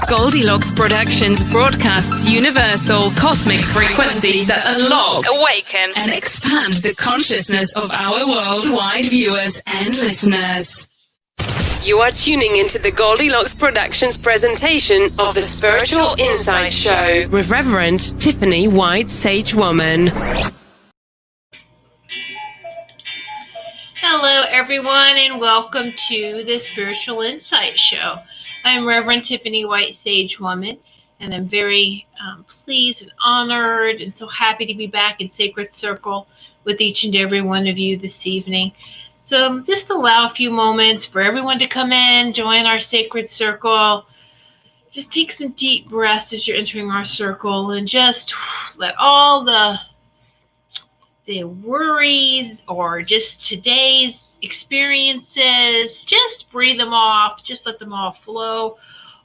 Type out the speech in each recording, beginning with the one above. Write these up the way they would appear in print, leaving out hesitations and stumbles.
Goldylocks Productions broadcasts universal cosmic frequencies that unlock, awaken, and expand the consciousness of our worldwide viewers and listeners. You are tuning into the Goldylocks Productions presentation of the Spiritual Insight Show with Reverend Tiffany White Sage Woman. Hello, everyone, and welcome to the Spiritual Insight Show. I'm Reverend Tiffany White Sage Woman, and I'm very pleased and honored and so happy to be back in Sacred Circle with each and every one of you this evening. So just allow a few moments for everyone to come in, join our Sacred Circle. Just take some deep breaths as you're entering our circle and just let all the worries or just today's experiences, just breathe them off. Just let them all flow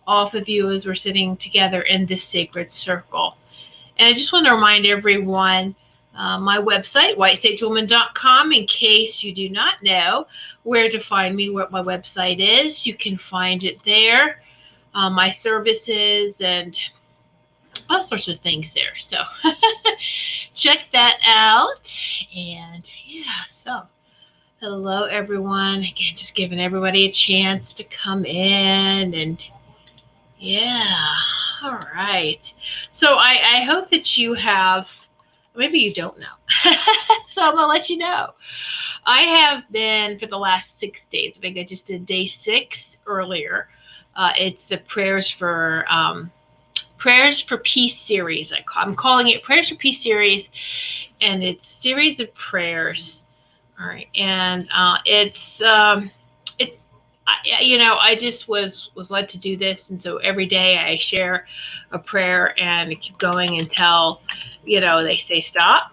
off of you as we're sitting together in this sacred circle. And I just want to remind everyone, my website, whitesagewoman.com, in case you do not know where to find me, what my website is, you can find it there. My services and all sorts of things there. So check that out. And yeah, so hello, everyone. Again, just giving everybody a chance to come in. And yeah, all right. So I hope that you have, maybe you don't know. So I'm going to let you know. I have been for the last 6 days. I think I just did day 6 earlier. It's the Prayers for Peace series. I'm calling it Prayers for Peace series, and it's a series of prayers. All right, and I just was led to do this, and so every day I share a prayer and I keep going until they say stop.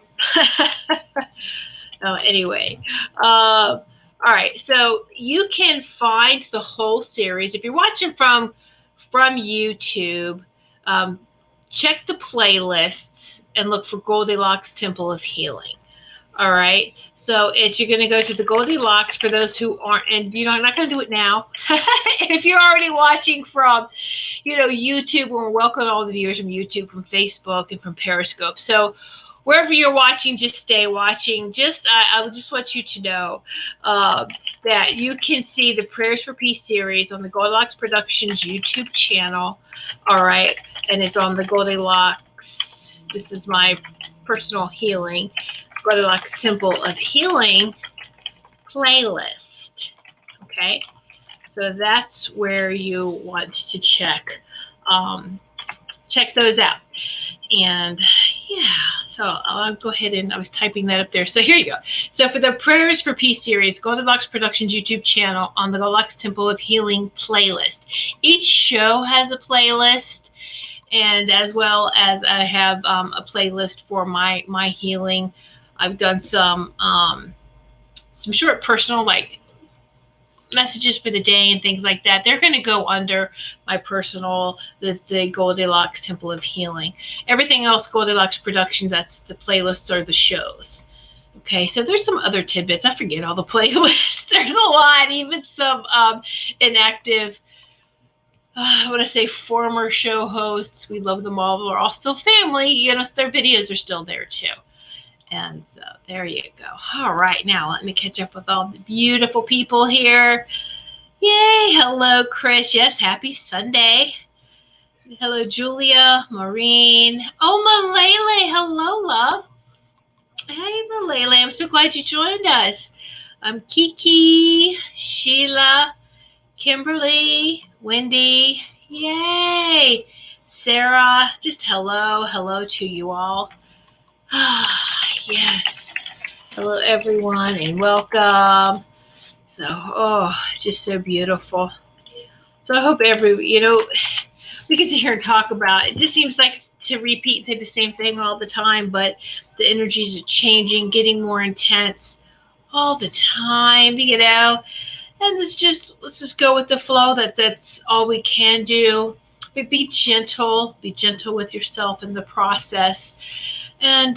Anyway, all right. So you can find the whole series if you're watching from YouTube. Check the playlists and look for Goldylocks Temple of Healing. All right. So you're going to go to the Goldylocks for those who aren't, and I'm not going to do it now. If you're already watching from, YouTube, and we're welcoming all the viewers from YouTube, from Facebook, and from Periscope. So wherever you're watching, just stay watching. I just want you to know that you can see the Prayers for Peace series on the Goldylocks Productions YouTube channel. All right. And it's on the Goldylocks. This is my personal healing, Goldylocks Temple of Healing playlist. Okay. So that's where you want to check those out. And yeah, so I'll go ahead and I was typing that up there. So here you go. So for the Prayers for Peace series, Goldylocks Productions YouTube channel on the Goldylocks Temple of Healing playlist. Each show has a playlist, and as well as I have a playlist for my healing. I've done some short personal messages for the day and things like that. They're going to go under my personal, the Goldylocks Temple of Healing. Everything else, Goldylocks Productions, that's the playlists or the shows. Okay, so there's some other tidbits. I forget all the playlists. There's a lot, even some inactive, I want to say former show hosts. We love them all. We're all still family. Their videos are still there too. And so there you go. All right, now let me catch up with all the beautiful people here. Yay. Hello, Chris. Yes, happy Sunday. Hello, Julia, Maureen. Oh, Malele. Hello, love. Hey, Malele. I'm so glad you joined us. Kiki, Sheila, Kimberly, Wendy. Yay. Sarah. Just hello to you all. Yes. Hello, everyone, and welcome. So, just so beautiful. So I hope we can sit here and talk about it. It just seems like to repeat and say the same thing all the time, but the energies are changing, getting more intense all the time, and let's just go with the flow. That's all we can do. But be gentle with yourself in the process. And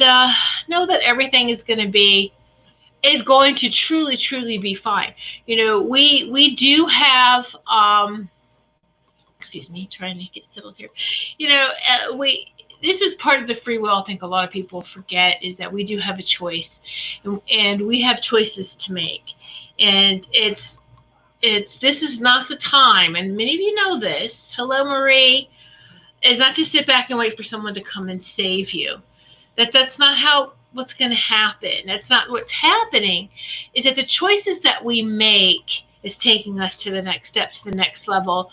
know that everything is going to truly be fine. We do have excuse me, trying to get settled here. This is part of the free will. I think a lot of people forget is that we do have a choice, and we have choices to make. And this is not the time. And many of you know this. Hello, Marie. Is not to sit back and wait for someone to come and save you. That's not what's going to happen. That's not what's happening. Is that the choices that we make is taking us to the next step, to the next level,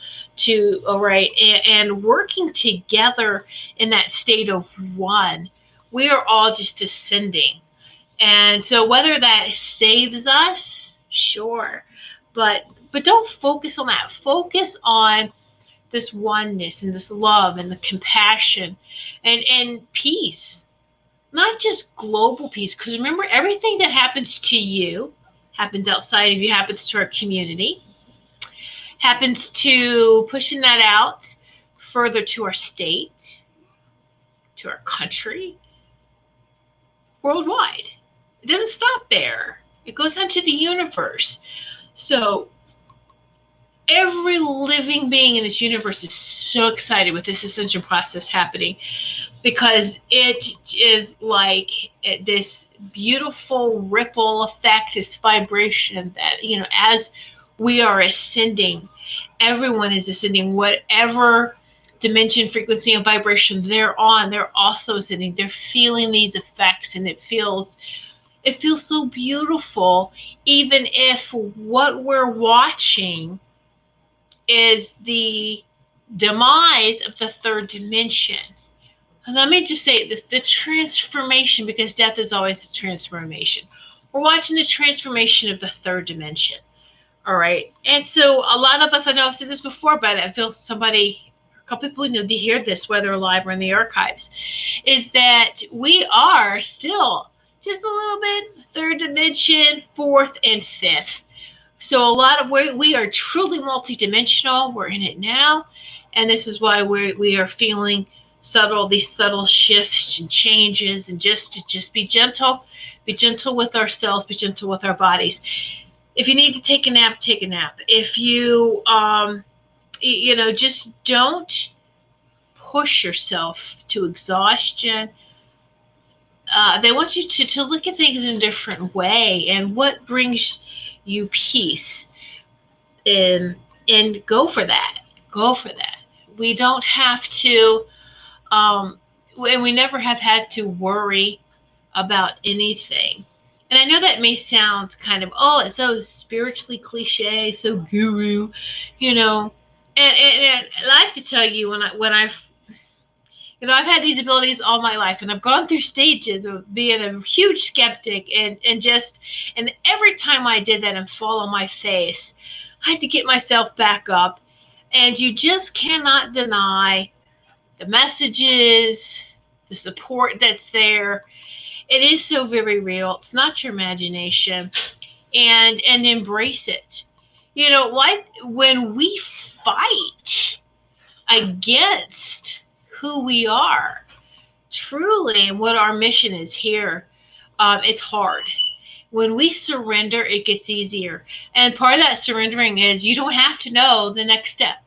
and working together in that state of one. We are all just ascending. And so whether that saves us, sure, but don't focus on that. Focus on this oneness and this love and the compassion and peace, not just global peace. Because remember, everything that happens to you happens outside of you, happens to our community, happens to pushing that out further to our state, to our country, worldwide. It doesn't stop there. It goes into the universe. So every living being in this universe is so excited with this ascension process happening, because it is like this beautiful ripple effect, this vibration that, as we are ascending, everyone is ascending. Whatever dimension, frequency, and vibration they're on, they're also ascending. They're feeling these effects, and it feels so beautiful, even if what we're watching is the demise of the third dimension. And let me just say this, the transformation, because death is always the transformation. We're watching the transformation of the third dimension. All right. And so a lot of us, I know I've said this before, but I feel a couple people need to hear this, whether live or in the archives, is that we are still just a little bit third dimension, fourth and fifth. So a lot of we are truly multidimensional. We're in it now. And this is why we are feeling these subtle shifts and changes, and just be gentle with ourselves, be gentle with our bodies. If you need to take a nap, take a nap. If you, just don't push yourself to exhaustion. They want you to look at things in a different way, and what brings you peace, and go for that. We don't have to, and we never have had to worry about anything. And I know that may sound kind of, it's so spiritually cliche, so guru, and I like to tell you, I've had these abilities all my life, and I've gone through stages of being a huge skeptic, and every time I did that and fall on my face, I had to get myself back up. And you just cannot deny the messages, the support that's there. It is so very real. It's not your imagination, and embrace it. Like when we fight against who we are truly and what our mission is here, it's hard. When we surrender, it gets easier. And part of that surrendering is you don't have to know the next step.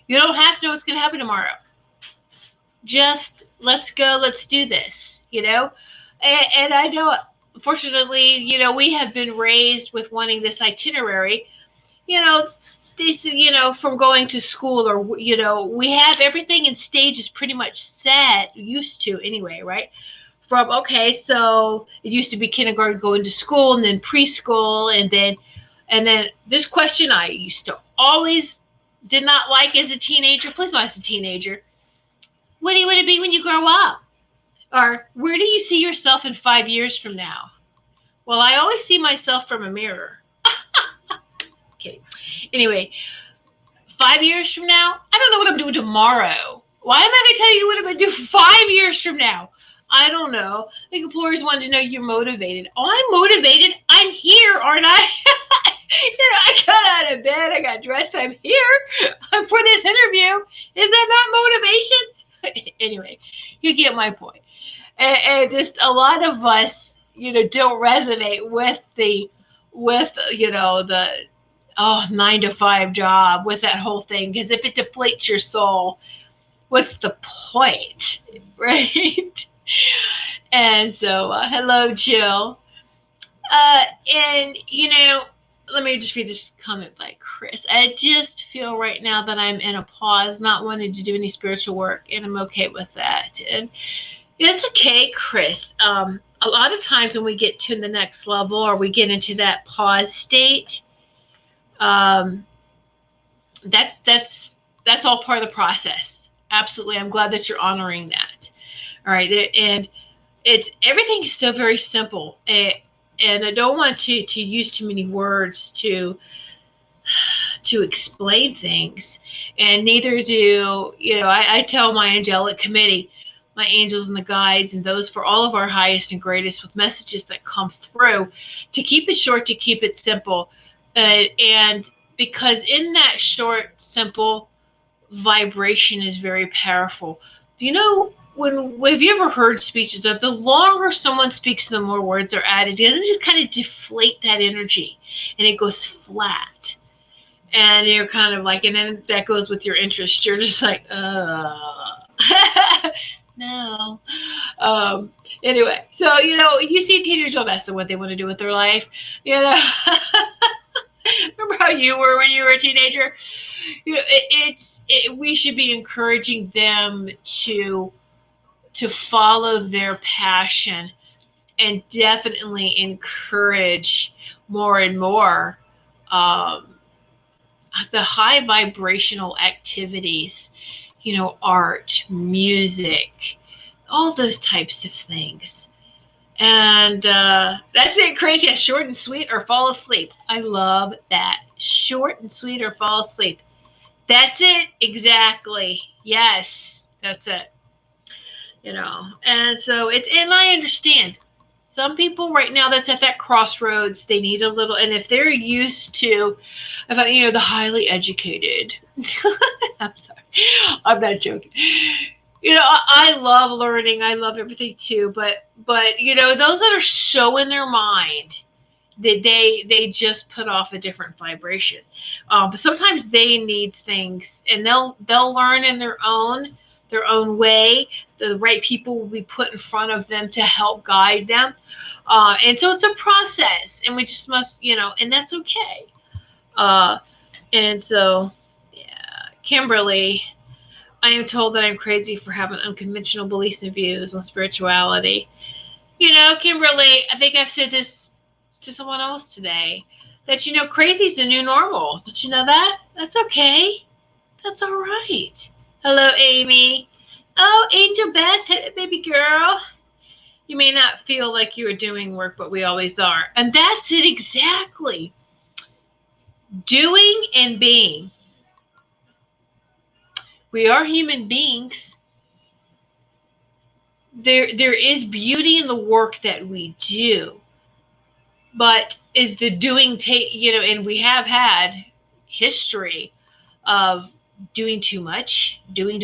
You don't have to know what's going to happen tomorrow. Just let's go, let's do this, And I know, fortunately, we have been raised with wanting this itinerary, from going to school, or, we have everything in stages pretty much set, used to anyway, right? From, so it used to be kindergarten, going to school, and then preschool, and then this question I used to always did not like as a teenager. Please not as a teenager. What do you want to be when you grow up? Or where do you see yourself in 5 years from now? Well, I always see myself from a mirror. Okay. Anyway, 5 years from now, I don't know what I'm doing tomorrow. Why am I going to tell you what I'm going to do 5 years from now? I don't know. The employers wanted to know you're motivated. Oh, I'm motivated. I'm here, aren't I? I got out of bed. I got dressed. I'm here for this interview. Is that not motivation? Anyway, you get my point. And just a lot of us, don't resonate with the 9-to-5 job with that whole thing. Because if it deflates your soul, what's the point, right? And so, hello, Jill. And, let me just read this comment by Chris. I just feel right now that I'm in a pause, not wanting to do any spiritual work, and I'm okay with that. And it's okay, Chris. A lot of times when we get to the next level or we get into that pause state, that's all part of the process. Absolutely. I'm glad that you're honoring that. All right. And everything is so very simple. And I don't want to use too many words to explain things. And neither do, I tell my angelic committee, my angels and the guides, and those for all of our highest and greatest with messages that come through, to keep it short, to keep it simple. And because in that short, simple vibration is very powerful. Do you know, have you ever heard speeches of the longer someone speaks, the more words are added? It doesn't just kind of deflate that energy and it goes flat. And you're kind of like, and then that goes with your interest. You're just like, no. Anyway, so, you see teenagers, that's what they want to do with their life. Remember how you were when you were a teenager? We should be encouraging them to follow their passion, and definitely encourage more and more the high vibrational activities, art, music, all those types of things. And that's it, Chris. Yeah, short and sweet or fall asleep. I love that. Short and sweet or fall asleep. That's it. Exactly. Yes, that's it. And so and I understand some people right now that's at that crossroads, they need a little, and if they're used to, the highly educated, I'm sorry, I'm not joking. I love learning. I love everything too, but those that are so in their mind that they just put off a different vibration. But sometimes they need things, and they'll learn in their own way. The right people will be put in front of them to help guide them. And so it's a process, and we just must, and that's okay. And so, yeah, Kimberly, I am told that I'm crazy for having unconventional beliefs and views on spirituality. Kimberly, I think I've said this to someone else today, that, crazy is the new normal. Don't you know that? That's okay. That's all right. Hello, Amy. Oh, Angel Beth, baby girl. You may not feel like you are doing work, but we always are. And that's it exactly. Doing and being. We are human beings. There is beauty in the work that we do. But is the doing and we have had history of doing too much, doing.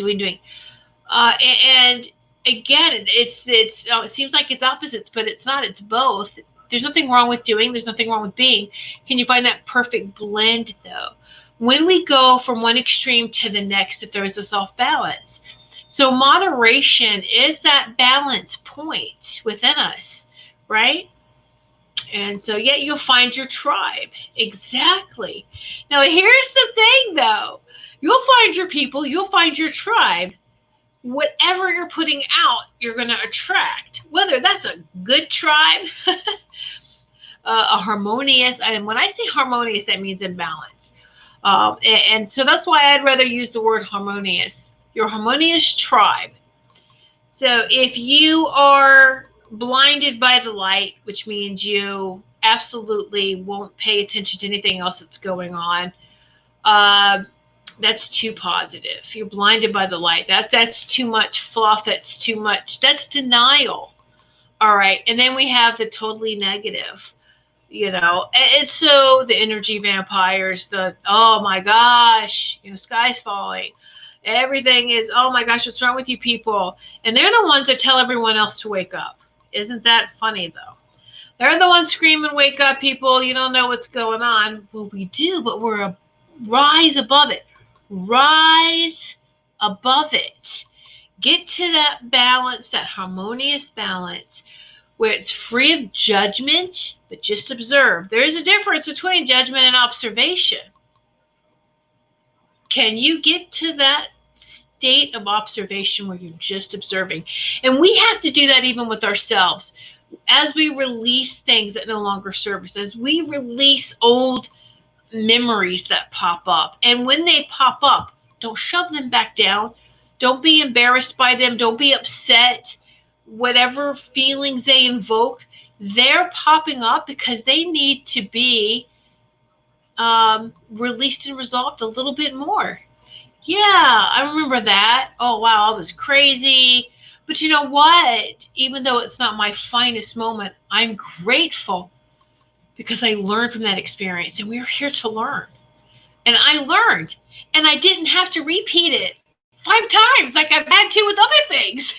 And again, it seems like it's opposites, but it's not. It's both. There's nothing wrong with doing. There's nothing wrong with being. Can you find that perfect blend, though? When we go from one extreme to the next, that there is this off balance. So moderation is that balance point within us, right? And so, yeah, you'll find your tribe. Exactly. Now, here's the thing, though. You'll find your people. You'll find your tribe. Whatever you're putting out, you're going to attract. Whether that's a good tribe, a harmonious, and when I say harmonious, that means in balance. And so that's why I'd rather use the word harmonious. Your harmonious tribe. So if you are blinded by the light, which means you absolutely won't pay attention to anything else that's going on, that's too positive. You're blinded by the light. That's too much fluff. That's too much. That's denial. All right. And then we have the totally negative, and so the energy vampires, oh my gosh, sky's falling. Everything is, oh my gosh, what's wrong with you people? And they're the ones that tell everyone else to wake up. Isn't that funny, though? They're the ones screaming, wake up, people. You don't know what's going on. Well, we do, but we're a rise above it. Rise above it. Get to that balance, that harmonious balance, where it's free of judgment, but just observe. There is a difference between judgment and observation. Can you get to that state of observation where you're just observing? And we have to do that even with ourselves. As we release things that no longer serve us, as we release old memories that pop up. And when they pop up, don't shove them back down. Don't be embarrassed by them. Don't be upset. Whatever feelings they invoke, they're popping up because they need to be released and resolved a little bit more. Yeah, I remember that. Oh, wow, I was crazy. But you know what? Even though it's not my finest moment, I'm grateful because I learned from that experience, and we're here to learn. And I learned, and I didn't have to repeat it 5 times like I've had to with other things.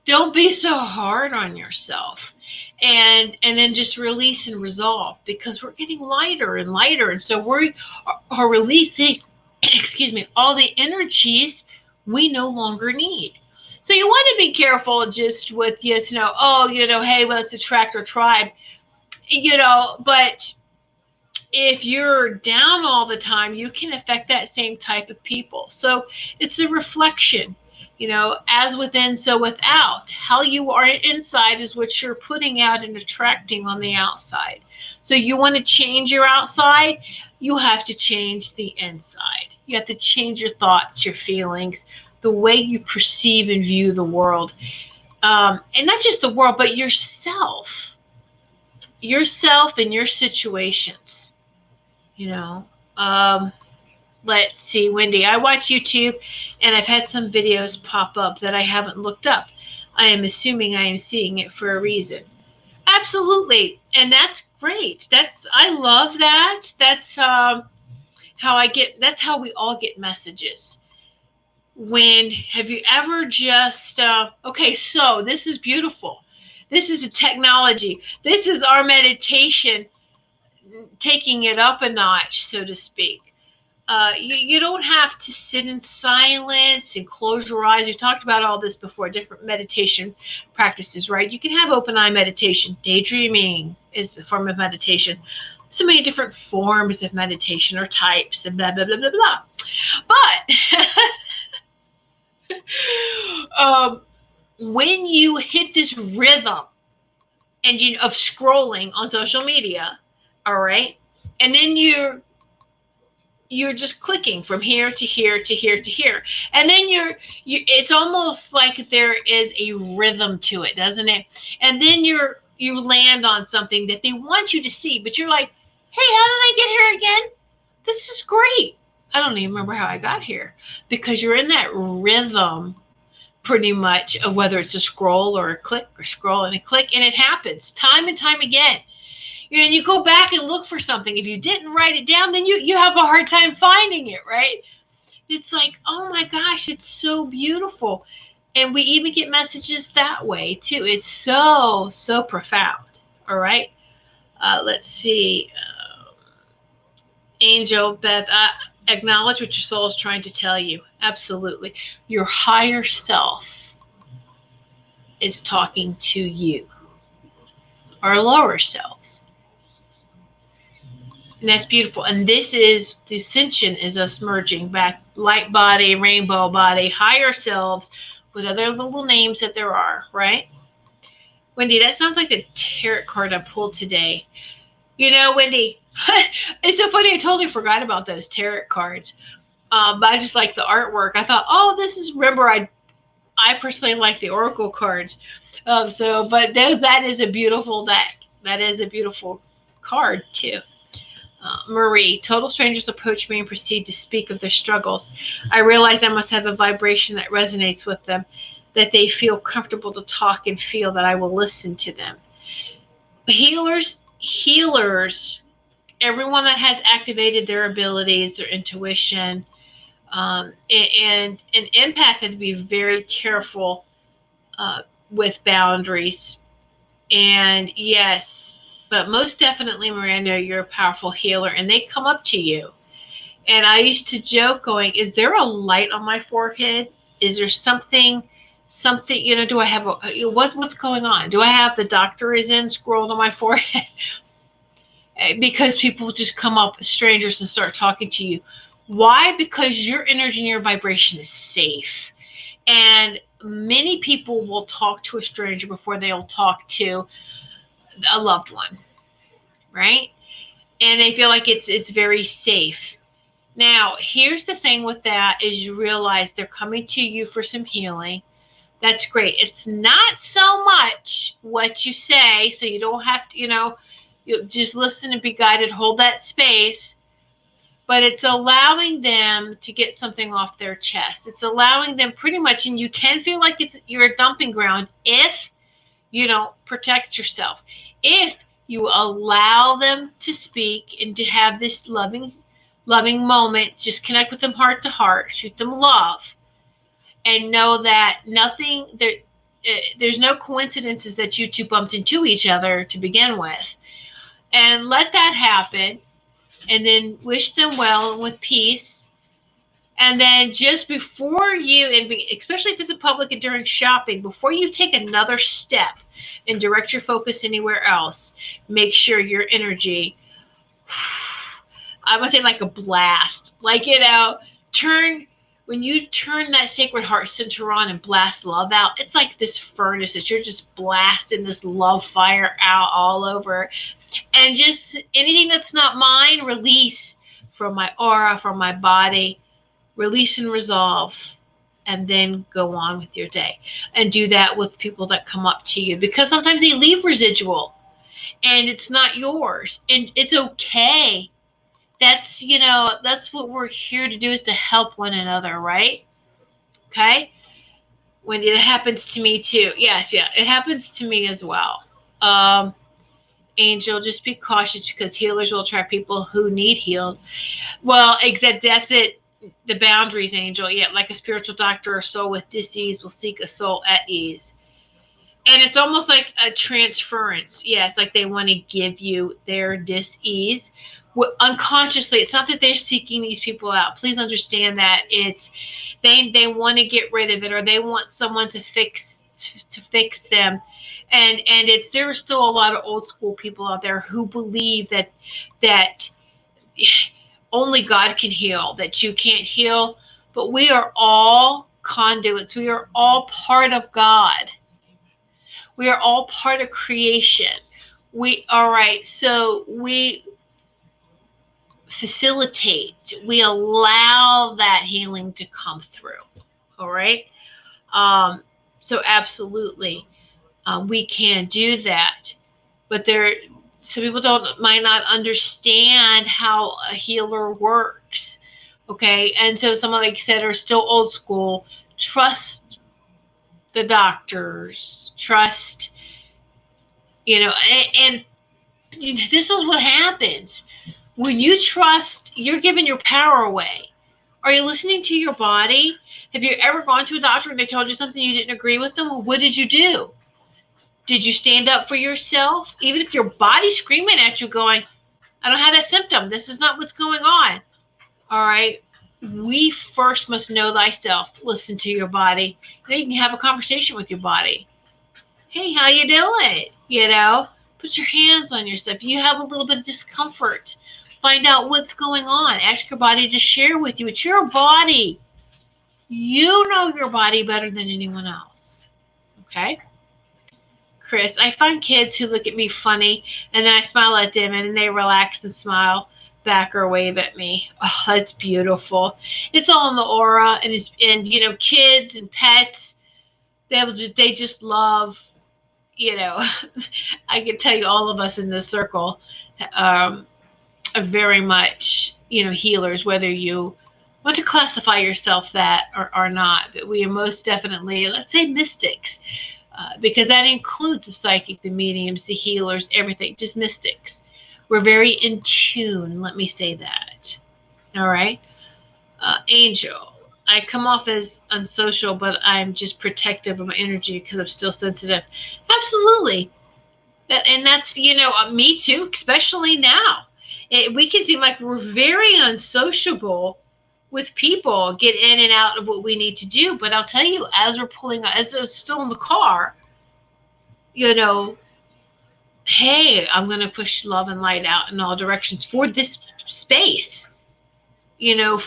Don't be so hard on yourself. And then just release and resolve, because we're getting lighter and lighter. And so we are releasing, all the energies we no longer need. So you want to be careful just with, hey, well, let's attract our tribe, but if you're down all the time, you can affect that same type of people. So it's a reflection, as within, so without. How you are inside is what you're putting out and attracting on the outside. So you want to change your outside, you have to change the inside. You have to change your thoughts, your feelings, the way you perceive and view the world. And not just the world, but yourself and your situations. Let's see, Wendy, I watch YouTube and I've had some videos pop up that I haven't looked up. I am assuming I am seeing it for a reason. Absolutely. And that's great. I love that. That's how we all get messages. Have you ever just, okay, so this is beautiful. This is a technology. This is our meditation, taking it up a notch, so to speak. You don't have to sit in silence and close your eyes. We talked about all this before, different meditation practices, right? You can have open eye meditation. Daydreaming is a form of meditation. So many different forms of meditation or types and blah, blah, blah, blah, blah. But when you hit this rhythm of scrolling on social media, all right, and then you're just clicking from here to here to here to here, and then it's almost like there is a rhythm to it, doesn't it? And then you land on something that they want you to see, but you're like, hey, how did I get here again? This is great. I don't even remember how I got here, because you're in that rhythm pretty much of whether it's a scroll or a click or scroll and a click, and it happens time and time again. And you go back and look for something. If you didn't write it down, then you have a hard time finding it, right? It's like, oh my gosh, it's so beautiful. And we even get messages that way too. It's so, so profound. All right. Let's see. Angel, Beth, acknowledge what your soul is trying to tell you. Absolutely. Your higher self is talking to you. Our lower selves. And that's beautiful. And this is, the ascension is us merging back, light body, rainbow body, higher selves, with other little names that there are, right? Wendy, that sounds like the tarot card I pulled today. Wendy, it's so funny. I totally forgot about those tarot cards. But I just like the artwork. I thought, remember, I personally like the oracle cards. But that is a beautiful deck. That is a beautiful card too. Marie, total strangers approach me and proceed to speak of their struggles. I realize I must have a vibration that resonates with them, that they feel comfortable to talk and feel that I will listen to them. Healers, everyone that has activated their abilities, their intuition, and empaths have to be very careful with boundaries. And yes, but most definitely, Miranda, you're a powerful healer, and they come up to you. And I used to joke going, is there a light on my forehead? Is there something, do I have, what's going on? Do I have the doctor is in scrolled on my forehead? Because people just come up, strangers, and start talking to you. Why? Because your energy and your vibration is safe. And many people will talk to a stranger before they'll talk to a loved one, right? And they feel like it's very safe. Now, here's the thing with that is you realize they're coming to you for some healing. That's great. It's not so much what you say, so you don't have to, you just listen and be guided, hold that space. But it's allowing them to get something off their chest. It's allowing them pretty much, and you can feel like you're a dumping ground if you don't protect yourself. If you allow them to speak and to have this loving moment, just connect with them heart to heart, shoot them love, and know that there's no coincidences that you two bumped into each other to begin with. And let that happen, and then wish them well and with peace. And then just before you, and especially if it's in public and during shopping, before you take another step and direct your focus anywhere else, make sure your energy, I would say like a blast, like, when you turn that sacred heart center on and blast love out, it's like this furnace that you're just blasting this love fire out all over. And just anything that's not mine, release from my aura, from my body, release and resolve, and then go on with your day. And do that with people that come up to you, because sometimes they leave residual and it's not yours, and it's okay. That's what we're here to do, is to help one another, right? Okay. When it happens to me too. Yes, yeah, it happens to me as well. Angel, just be cautious, because healers will attract people who need healed. Well, that's it. The boundaries, Angel. Yeah, like a spiritual doctor or soul with dis-ease will seek a soul at ease. And it's almost like a transference. Yeah, it's like they want to give you their dis-ease. Unconsciously, it's not that they're seeking these people out. Please understand that it's they want to get rid of it, or they want someone to fix them. And there are still a lot of old school people out there who believe that only God can heal, that you can't heal. But we are all conduits. We are all part of God. We are all part of creation. So we facilitate, we allow that healing to come through. All right. So absolutely, we can do that. But some people might not understand how a healer works. Okay. And so some, like I said, are still old school. Trust the doctors, trust, and this is what happens. When you trust, you're giving your power away. Are you listening to your body? Have you ever gone to a doctor and they told you something you didn't agree with them? Well, what did you do? Did you stand up for yourself? Even if your body's screaming at you going, I don't have that symptom. This is not what's going on. All right. We first must know thyself. Listen to your body. Then you can have a conversation with your body. Hey, how you doing? Put your hands on yourself. If you have a little bit of discomfort, find out what's going on. Ask your body to share with you. It's your body. You know your body better than anyone else. Okay? Chris, I find kids who look at me funny, and then I smile at them, and then they relax and smile back or wave at me. Oh, that's beautiful. It's all in the aura, and kids and pets, they just love, I can tell you all of us in this circle are very much, healers, whether you want to classify yourself that or not. But we are most definitely, let's say, mystics, because that includes the psychic, the mediums, the healers, everything, just mystics. We're very in tune, let me say that. All right. Angel, I come off as unsocial, but I'm just protective of my energy because I'm still sensitive. Absolutely. And that's, me too, especially now. We can seem like we're very unsociable with people, get in and out of what we need to do. But I'll tell you, as we're still in the car, hey, I'm going to push love and light out in all directions for this space,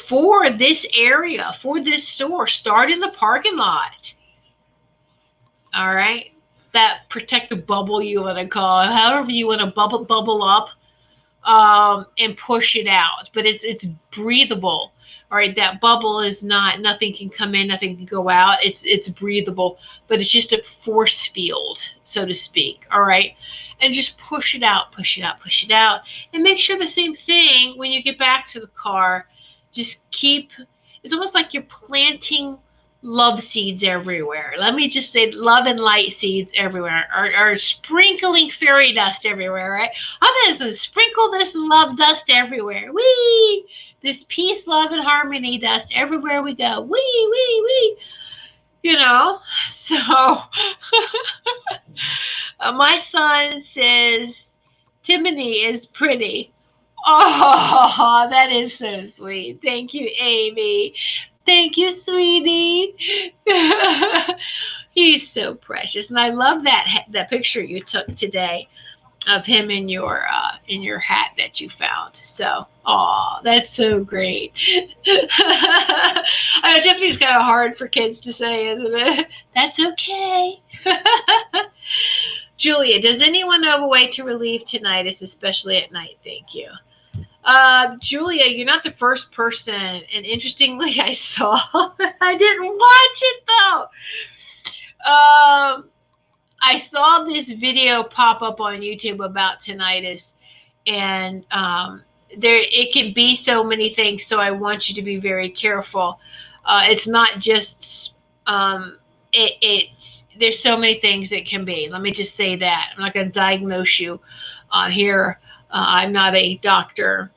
for this area, for this store. Start in the parking lot. All right. That protective bubble, you want to call it, however you want to bubble up, and push it out. But it's breathable. All right. That bubble is nothing can come in, nothing can go out. It's breathable, but it's just a force field, so to speak. All right. And just push it out, push it out, push it out. And make sure the same thing when you get back to the car. Just it's almost like you're planting love seeds everywhere. Let me just say love and light seeds everywhere, or sprinkling fairy dust everywhere, right? I'm going to sprinkle this love dust everywhere. Whee! This peace, love, and harmony dust everywhere we go. Wee, wee, wee. So my son says Tiffany is pretty. Oh, that is so sweet. Thank you, Amy. Thank you, sweetie. He's so precious. And I love that picture you took today of him in your hat that you found. So, that's so great. I know Tiffany's kind of hard for kids to say, isn't it? That's okay. Julia, does anyone know of a way to relieve tinnitus, especially at night? Thank you. Julia, you're not the first person. And interestingly, I saw, I didn't watch it though. I saw this video pop up on YouTube about tinnitus, and it can be so many things. So I want you to be very careful. It's not just, there's so many things it can be. Let me just say that. I'm not going to diagnose you here. I'm not a doctor.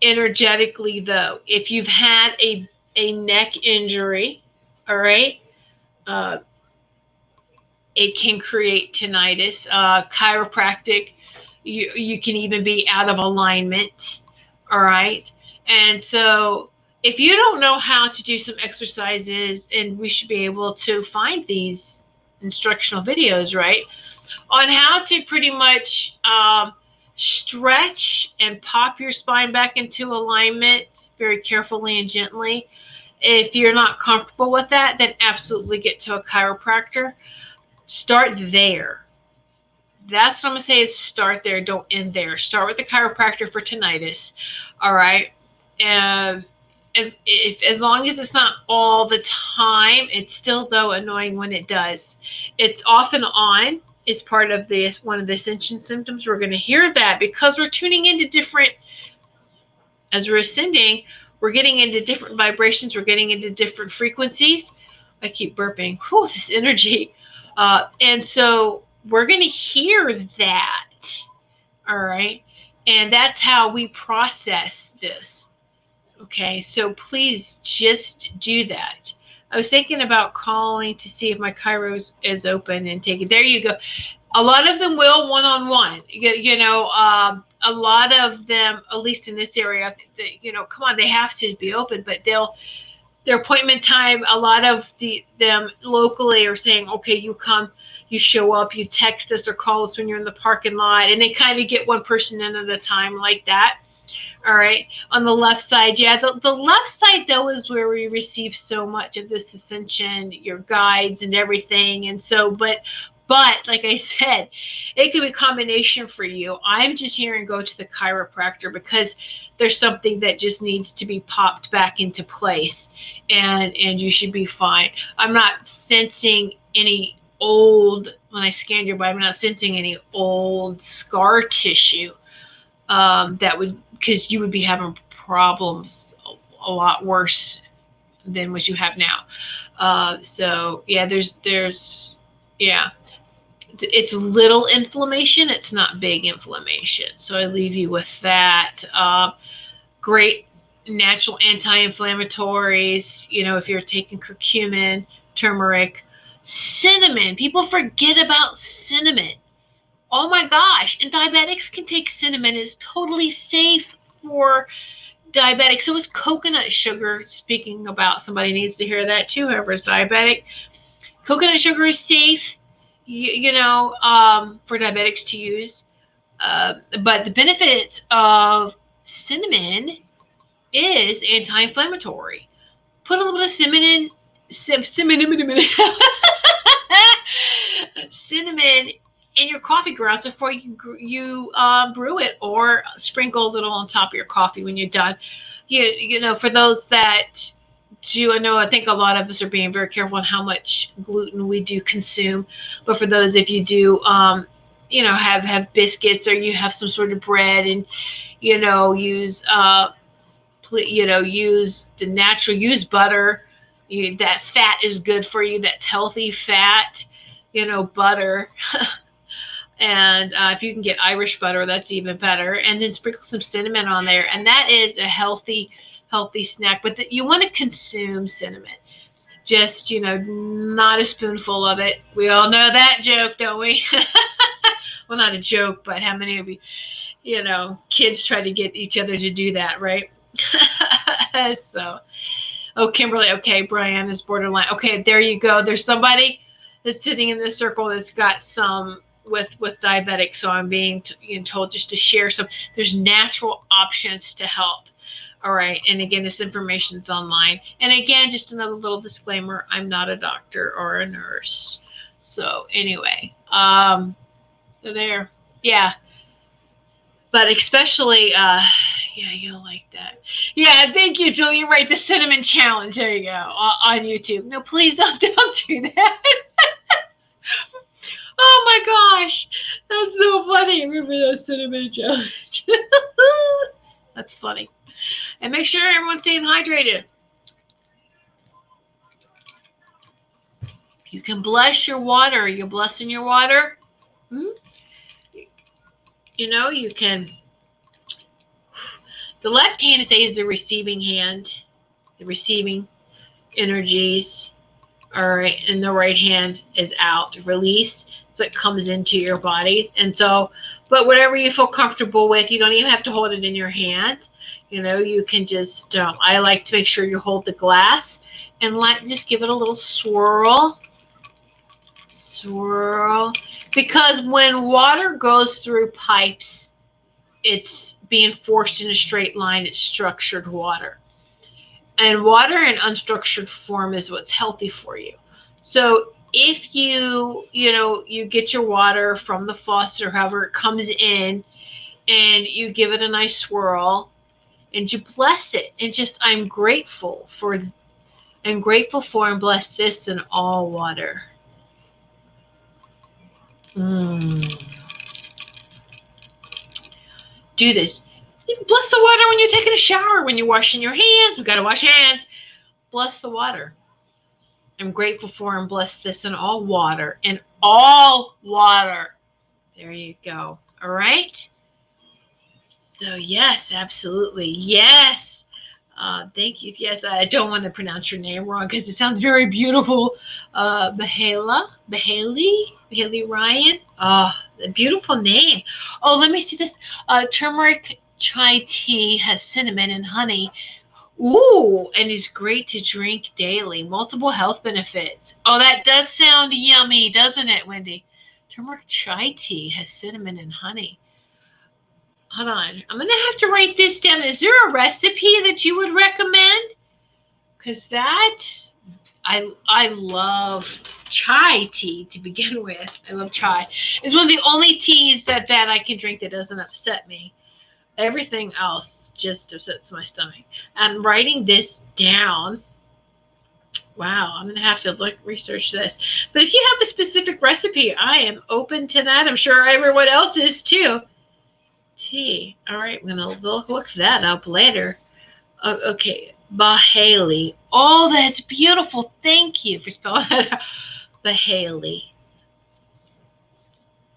Energetically, though, if you've had a neck injury, all right, it can create tinnitus. Chiropractic, you can even be out of alignment, all right? And so if you don't know how to do some exercises, and we should be able to find these instructional videos, right, on how to pretty much stretch and pop your spine back into alignment very carefully and gently. If you're not comfortable with that, then absolutely get to a chiropractor. Start there. That's what I'm going to say, is start there. Don't end there. Start with the chiropractor for tinnitus. All right. And as long as it's not all the time, it's still, though, annoying when it does. It's off and on is part of this, one of the ascension symptoms. We're going to hear that because we're tuning into different, as we're ascending, we're getting into different vibrations. We're getting into different frequencies. I keep burping. Whew, this energy. And so we're going to hear that. All right. And that's how we process this. Okay. So please just do that. I was thinking about calling to see if my Kairos is open and take it. There you go. A lot of them will one-on-one. A lot of them, at least in this area, come on, they have to be open, but their appointment time, a lot of them locally are saying, okay, you come, you show up, you text us or call us when you're in the parking lot, and they kind of get one person in at a time like that. All right. On the left side, yeah, the left side, though, is where we receive so much of this ascension, your guides and everything. And so, but like I said, it could be a combination for you. I'm just here and go to the chiropractor because there's something that just needs to be popped back into place, and you should be fine. I'm not sensing any old, when I scanned your body, I'm not sensing any old scar tissue that would, because you would be having problems a lot worse than what you have now. So yeah, it's little inflammation. It's not big inflammation. So I leave you with that. Great natural anti-inflammatories. If you're taking curcumin, turmeric, Cinnamon. People forget about cinnamon. Oh my gosh. And diabetics can take cinnamon. It's totally safe for diabetics. So is coconut sugar. Speaking about, somebody needs to hear that too, whoever's diabetic. Coconut sugar is safe, for diabetics to use. But the benefit of cinnamon is anti-inflammatory. Put a little bit of cinnamon in your coffee grounds before you brew it, or sprinkle a little on top of your coffee when you're done. For those that do, I think a lot of us are being very careful on how much gluten we do consume. But for those, if you do, have biscuits, or you have some sort of bread, and use use butter. That fat is good for you. That's healthy fat, butter. And if you can get Irish butter, that's even better. And then sprinkle some cinnamon on there, and that is a healthy snack. But you want to consume cinnamon, just not a spoonful of it. We all know that joke, don't we? Well, not a joke, but how many of you, kids try to get each other to do that, right? So, Kimberly, okay, Brian is borderline. Okay, there you go. There's somebody that's sitting in this circle that's got some with diabetics. So I'm being told just to share some. There's natural options to help. All right. And again, this information is online. And again, just another little disclaimer, I'm not a doctor or a nurse. So anyway, so there. Yeah. But especially, yeah, you'll like that. Yeah, thank you, Julie. You're right. The cinnamon challenge. There you go. On YouTube. No, please don't do that. Oh my gosh. That's so funny. Remember that cinnamon challenge. That's funny. And make sure everyone's staying hydrated. You can bless your water. You're blessing your water. You can. The left hand is the receiving hand, the receiving energies. All right. And the right hand is out, release. So it comes into your bodies. And so, but whatever you feel comfortable with, you don't even have to hold it in your hand. You can just, I like to make sure you hold the glass and just give it a little swirl. Swirl. Because when water goes through pipes, it's being forced in a straight line. It's structured water. And water in unstructured form is what's healthy for you. So if you get your water from the faucet or however it comes in, and you give it a nice swirl, and you bless it, and just, I'm grateful for and bless this in all water. Do this. You bless the water when you're taking a shower, when you're washing your hands. We got to wash hands. Bless the water. I'm grateful for and bless this in all water. In all water. There you go. All right. So yes, absolutely. Yes. Thank you. Yes, I don't want to pronounce your name wrong because it sounds very beautiful. Bahaley Ryan. Oh, a beautiful name. Oh, let me see this. Turmeric chai tea has cinnamon and honey. Ooh, and is great to drink daily. Multiple health benefits. Oh, that does sound yummy, doesn't it, Wendy? Turmeric chai tea has cinnamon and honey. Hold on. I'm going to have to write this down. Is there a recipe that you would recommend? Because I love chai tea to begin with. I love chai. It's one of the only teas that I can drink that doesn't upset me. Everything else just upsets my stomach. I'm writing this down. Wow, I'm going to have to research this. But if you have a specific recipe, I am open to that. I'm sure everyone else is too. Tea. All right, I'm going to look that up later. Okay, Bahaley. Oh, that's beautiful. Thank you for spelling that out. Bahaley.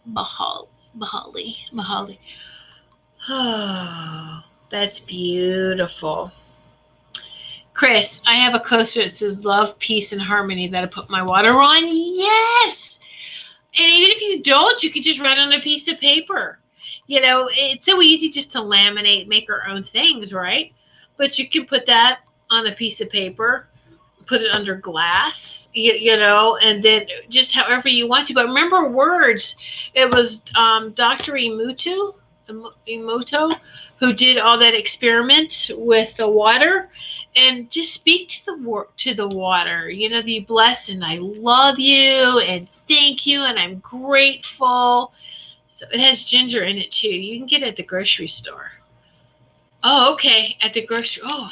Bahaley. Oh, that's beautiful. Chris, I have a coaster that says love, peace, and harmony that I put my water on. Yes. And even if you don't, you can just write on a piece of paper. It's so easy just to laminate, make our own things, right? But you can put that on a piece of paper, put it under glass, and then just however you want to. But remember words. It was Dr. Emoto who did all that experiment with the water, and just speak to the water. The blessed and I love you and thank you and I'm grateful. So it has ginger in it too. You can get it at the grocery store. Oh, okay. At the grocery. All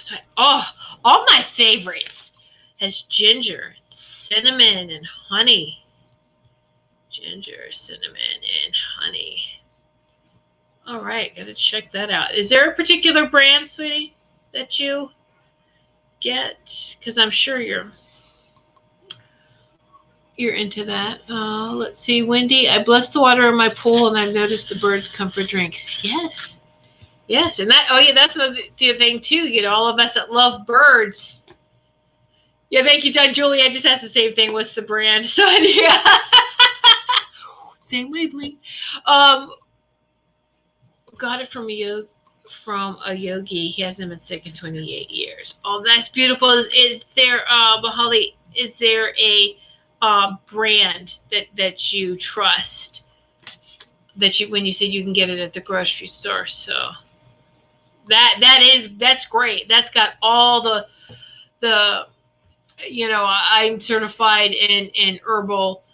my favorites has ginger, cinnamon, and honey. Ginger, cinnamon, and honey. All right, gotta check that out. Is there a particular brand, sweetie, that you get? Because I'm sure you're into that. Let's see, Wendy. I bless the water in my pool, and I've noticed the birds come for drinks. Yes, and that. Oh yeah, that's the thing too. All of us that love birds. Yeah, thank you, John. Julie, I just asked the same thing. What's the brand? So yeah, same wavelength. Got it from a yogi. He hasn't been sick in 28 years. Oh, that's beautiful. Is there, Bahali? Is there a brand that you trust? When you said you can get it at the grocery store, so that's great. That's got all the I'm certified in herbal,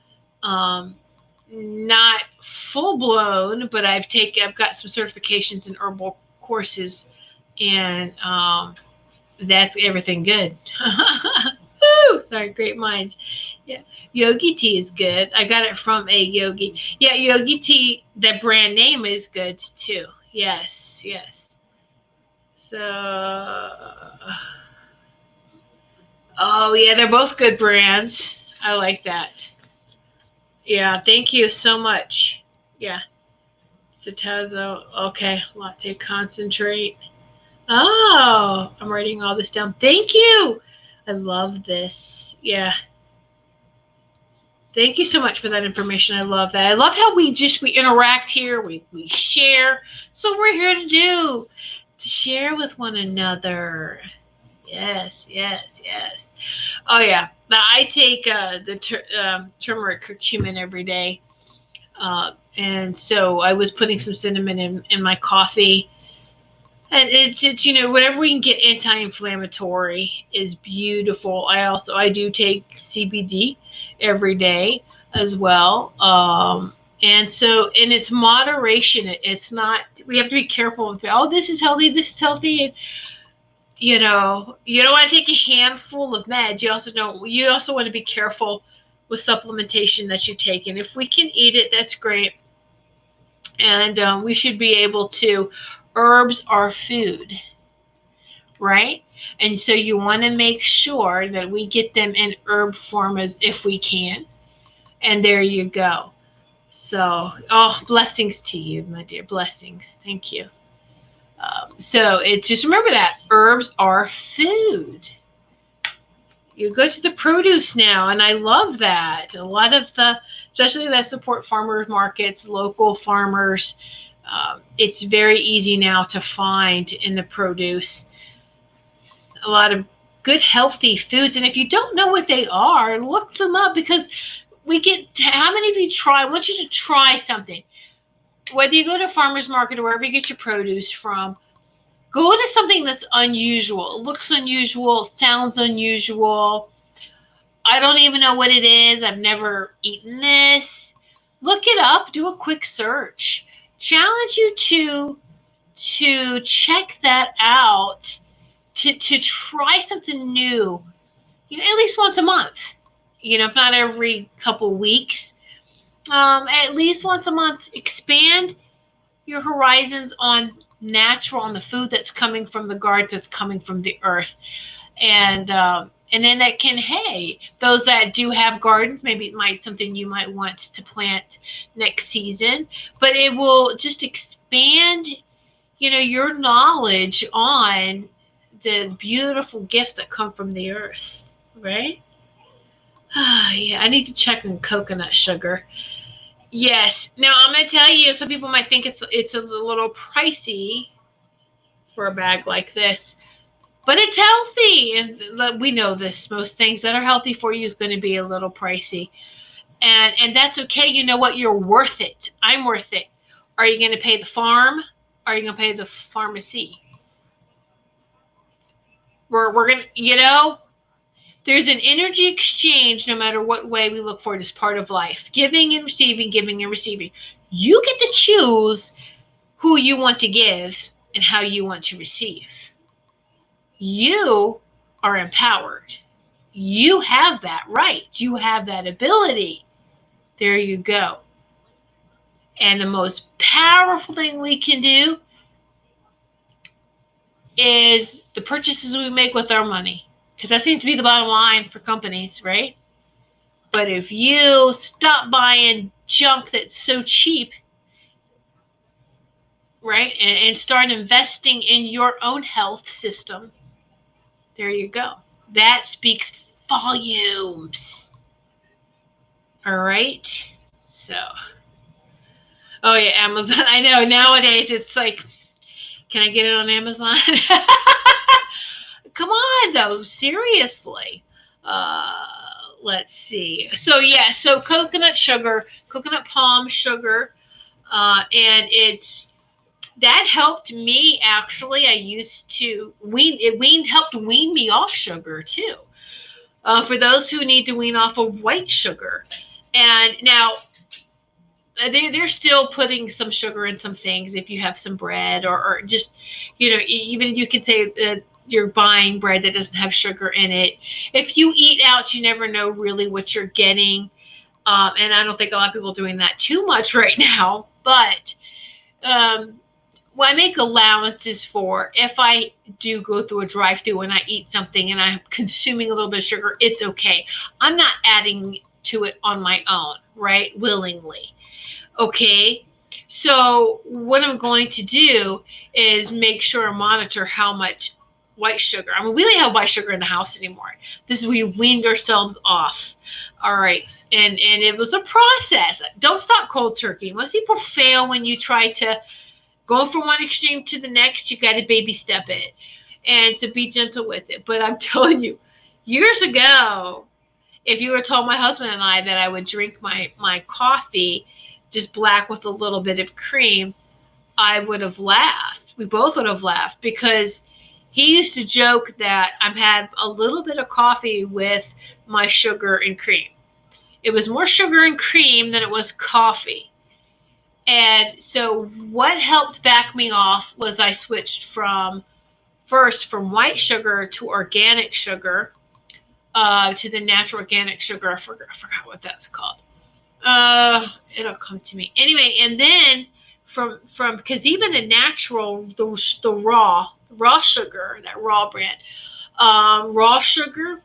not full blown, but I've got some certifications in herbal courses, and that's everything good. Woo! Sorry, great minds. Yeah, yogi tea is good. I got it from a yogi. Yeah, yogi tea. The brand name is good too. Yes. So, oh yeah, they're both good brands. I like that. Yeah, thank you so much. Yeah. Citazo. Okay, latte concentrate. Oh, I'm writing all this down. Thank you. I love this. Yeah. Thank you so much for that information. I love that. I love how we interact here. We share. So we're here to share with one another. Yes. Oh yeah. Now I take the turmeric curcumin every day, and so I was putting some cinnamon in my coffee, and it's whatever we can get anti-inflammatory is beautiful. I do take CBD every day as well, and so in its moderation. It's not. We have to be careful with this is healthy. This is healthy. And, you don't want to take a handful of meds. You also want to be careful with supplementation that you take. And if we can eat it, that's great. And we should be able to. Herbs are food, right? And so you want to make sure that we get them in herb form if we can. And there you go. So, blessings to you, my dear. Blessings. Thank you. So it's just remember that herbs are food. You go to the produce now, and I love that. A lot of especially that support farmers markets, local farmers, it's very easy now to find in the produce a lot of good, healthy foods. And if you don't know what they are, look them up, because how many of you I want you to try something. Whether you go to a farmer's market or wherever you get your produce from, go to something that's unusual. It looks unusual, sounds unusual. I don't even know what it is. I've never eaten this. Look it up. Do a quick search. Challenge you to check that out, to try something new, at least once a month. If not every couple weeks. At least once a month. Expand your horizons on the food that's coming from the garden, that's coming from the earth. And then that can, those that do have gardens, maybe it might something you might want to plant next season, but it will just expand, your knowledge on the beautiful gifts that come from the earth, right? Yeah, I need to check on coconut sugar. Yes. Now, I'm going to tell you, some people might think it's a little pricey for a bag like this, but it's healthy. And we know this. Most things that are healthy for you is going to be a little pricey. And that's okay. You know what? You're worth it. I'm worth it. Are you going to pay the farm? Are you going to pay the pharmacy? We're going to, there's an energy exchange no matter what way we look for it as part of life. Giving and receiving, giving and receiving. You get to choose who you want to give and how you want to receive. You are empowered. You have that right. You have that ability. There you go. And the most powerful thing we can do is the purchases we make with our money. Because that seems to be the bottom line for companies, right? But if you stop buying junk that's so cheap, right, and start investing in your own health system, there you go. That speaks volumes. All right? So, oh yeah, Amazon. I know nowadays it's like, can I get it on Amazon? Come on, though. Seriously. Let's see. So, yeah. So, coconut sugar, coconut palm sugar. And that helped me, actually. I used to helped wean me off sugar, too. For those who need to wean off of white sugar. And now, they're still putting some sugar in some things if you have some bread or just, even you can say that you're buying bread that doesn't have sugar in it. If you eat out, you never know really what you're getting. And I don't think a lot of people are doing that too much right now. But what I make allowances for, if I do go through a drive-thru and I eat something and I'm consuming a little bit of sugar, it's okay. I'm not adding to it on my own, right? Willingly. Okay, so what I'm going to do is make sure and monitor how much white sugar. I mean, we don't have white sugar in the house anymore. We weaned ourselves off. All right, and it was a process. Don't stop cold turkey. Most people fail when you try to go from one extreme to the next. You got to baby step it, and to be gentle with it. But I'm telling you, years ago, if you were told my husband and I that I would drink my coffee just black with a little bit of cream, I would have laughed. We both would have laughed because he used to joke that I've had a little bit of coffee with my sugar and cream. It was more sugar and cream than it was coffee. And so what helped back me off was I switched from white sugar to organic sugar, to the natural organic sugar. I forgot what that's called. It'll come to me anyway. And then from because even the natural, the raw sugar, that raw brand, raw sugar,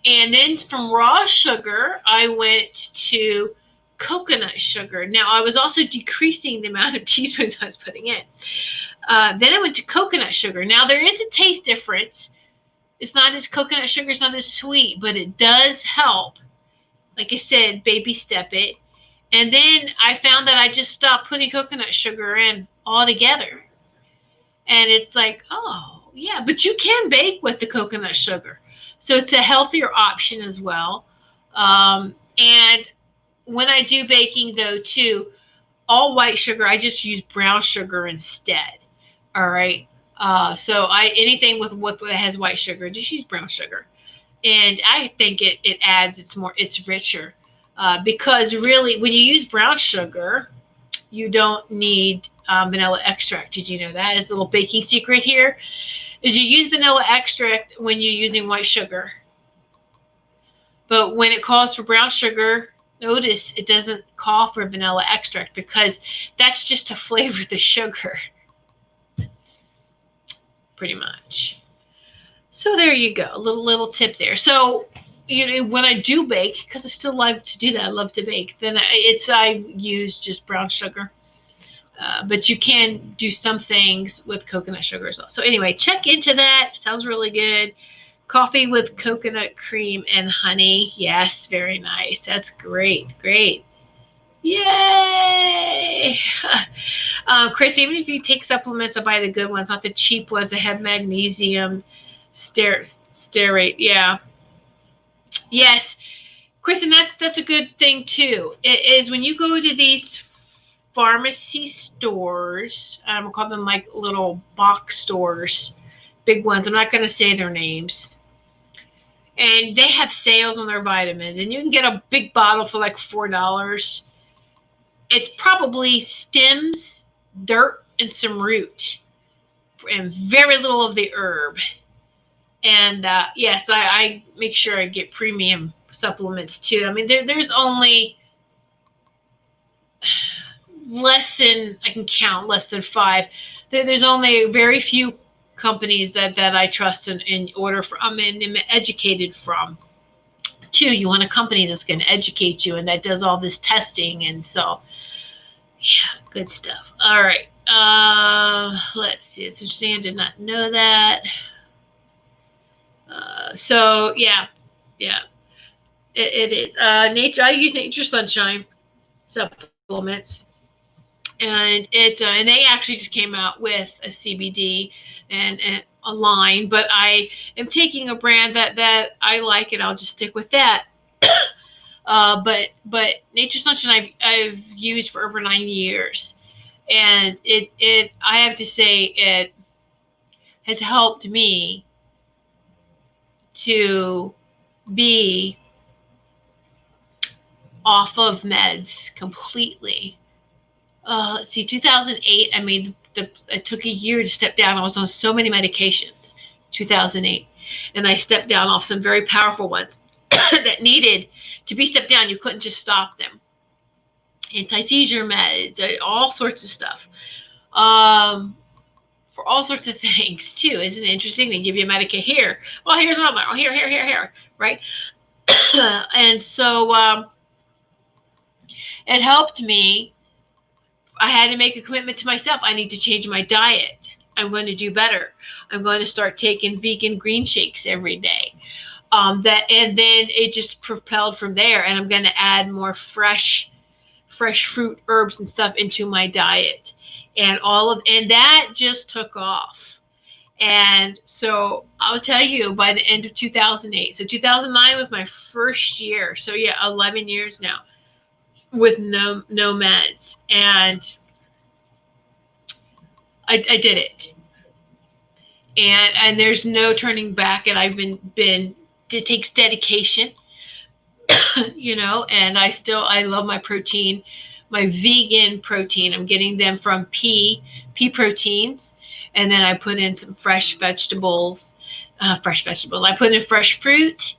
and then from raw sugar I went to coconut sugar. Now I was also decreasing the amount of teaspoons I was putting in. Then I went to coconut sugar. Now there is a taste difference. Coconut sugar is not as sweet, but it does help. Like I said, baby step it. And then I found that I just stopped putting coconut sugar in altogether. And it's like, oh, yeah, but you can bake with the coconut sugar. So it's a healthier option as well. And when I do baking, though, too, all white sugar, I just use brown sugar instead. All right. So anything with that has white sugar, just use brown sugar. And I think it adds, it's richer. Because really, when you use brown sugar, you don't need vanilla extract. Did you know that? Is a little baking secret here. Is you use vanilla extract when you're using white sugar. But when it calls for brown sugar, notice it doesn't call for vanilla extract because that's just to flavor the sugar. Pretty much. So there you go, a little tip there. So, when I do bake, because I still love to do that, I love to bake, then I use just brown sugar. But you can do some things with coconut sugar as well. So anyway, check into that. Sounds really good. Coffee with coconut cream and honey. Yes, very nice. That's great. Great. Yay! Chris, even if you take supplements, I buy the good ones, not the cheap ones that have magnesium stearate. Yeah. Yes. Chris, and that's a good thing too. It is when you go to these pharmacy stores, we'll call them like little box stores, big ones. I'm not going to say their names. And they have sales on their vitamins, and you can get a big bottle for like $4. It's probably stems, dirt, and some root, and very little of the herb. And yes, I make sure I get premium supplements too. I mean, there's only less than, I can count, less than 5. There's only very few companies that I trust and order from and am educated from. 2, you want a company that's going to educate you and that does all this testing. And so, yeah, good stuff. All right. Let's see. So Suzanne did not know that. So yeah, it is. Nature. I use Nature Sunshine supplements, and and they actually just came out with a CBD and a line, but I am taking a brand that I like, and I'll just stick with that. But Nature Sunshine I've used for over 9 years, and it I have to say it has helped me to be off of meds completely. Let's see, 2008, it took a year to step down. I was on so many medications, 2008, and I stepped down off some very powerful ones that needed to be stepped down. You couldn't just stop them. Anti-seizure meds, all sorts of stuff. For all sorts of things too. Isn't it interesting? They give you a Medicaid here. Well, here's one. Oh, here, right? And so it helped me. I had to make a commitment to myself. I need to change my diet. I'm going to do better. I'm going to start taking vegan green shakes every day. And then it just propelled from there. And I'm going to add more fresh fruit, herbs, and stuff into my diet. And that just took off. And so I'll tell you, by the end of 2008, so 2009 was my first year. So yeah, 11 years now with no meds. And I did it. And there's no turning back. And I've been it takes dedication, and I love my protein, my vegan protein. I'm getting them from pea proteins. And then I put in some fresh vegetables. I put in fresh fruit.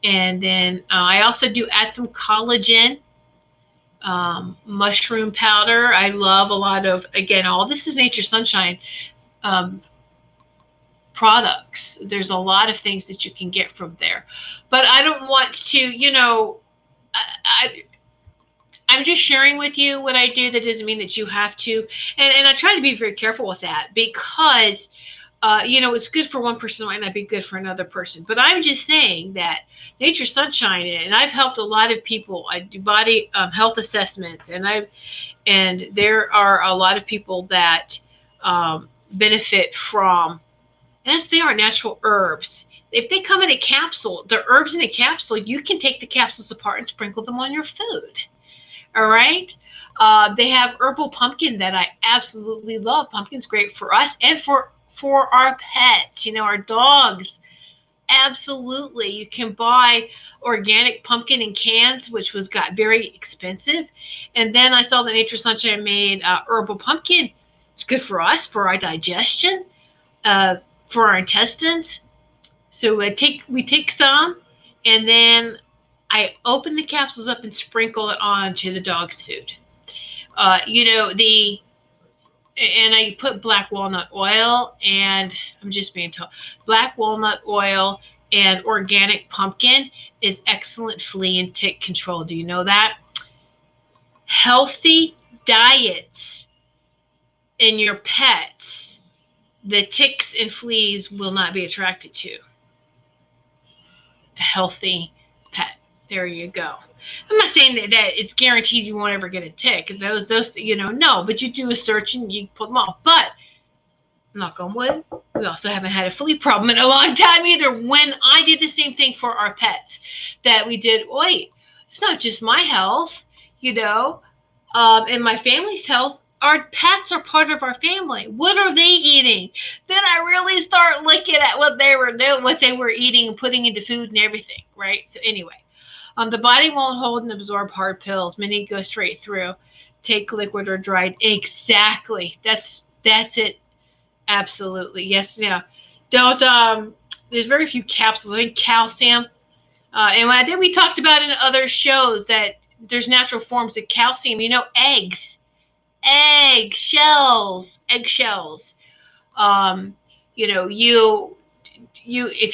And then I also do add some collagen, mushroom powder. I love a lot of, again, all this is Nature Sunshine products. There's a lot of things that you can get from there. But I don't want to, I'm just sharing with you what I do. That doesn't mean that you have to. And I try to be very careful with that because, it's good for one person, it might not be good for another person. But I'm just saying that Nature Sunshine, and I've helped a lot of people. I do body health assessments, and there are a lot of people that benefit from, as they are natural herbs. If they come in a capsule, the herbs in a capsule, you can take the capsules apart and sprinkle them on your food. All right. They have Herbal Pumpkin that I absolutely love. Pumpkin's great for us and for our pets, our dogs. Absolutely. You can buy organic pumpkin in cans, which got very expensive. And then I saw that Nature Sunshine made Herbal Pumpkin. It's good for us, for our digestion, for our intestines. So we take some, and then I open the capsules up and sprinkle it onto the dog's food. And I put black walnut oil, and I'm just being told, black walnut oil and organic pumpkin is excellent flea and tick control. Do you know that? Healthy diets in your pets, the ticks and fleas will not be attracted to. A healthy pet. There you go. I'm not saying that it's guaranteed you won't ever get a tick. Those, no, but you do a search and you put them off. But, knock on wood, we also haven't had a flea problem in a long time either. When I did the same thing for our pets, that we did, it's not just my health, and my family's health. Our pets are part of our family. What are they eating? Then I really start looking at what they were doing, what they were eating and putting into food and everything, right? So anyway, the body won't hold and absorb hard pills. Many go straight through. Take liquid or dried. Exactly. That's it. Absolutely. Yes. Yeah. Don't, there's very few capsules. I think calcium. And I think we talked about in other shows that there's natural forms of calcium. Eggshells. If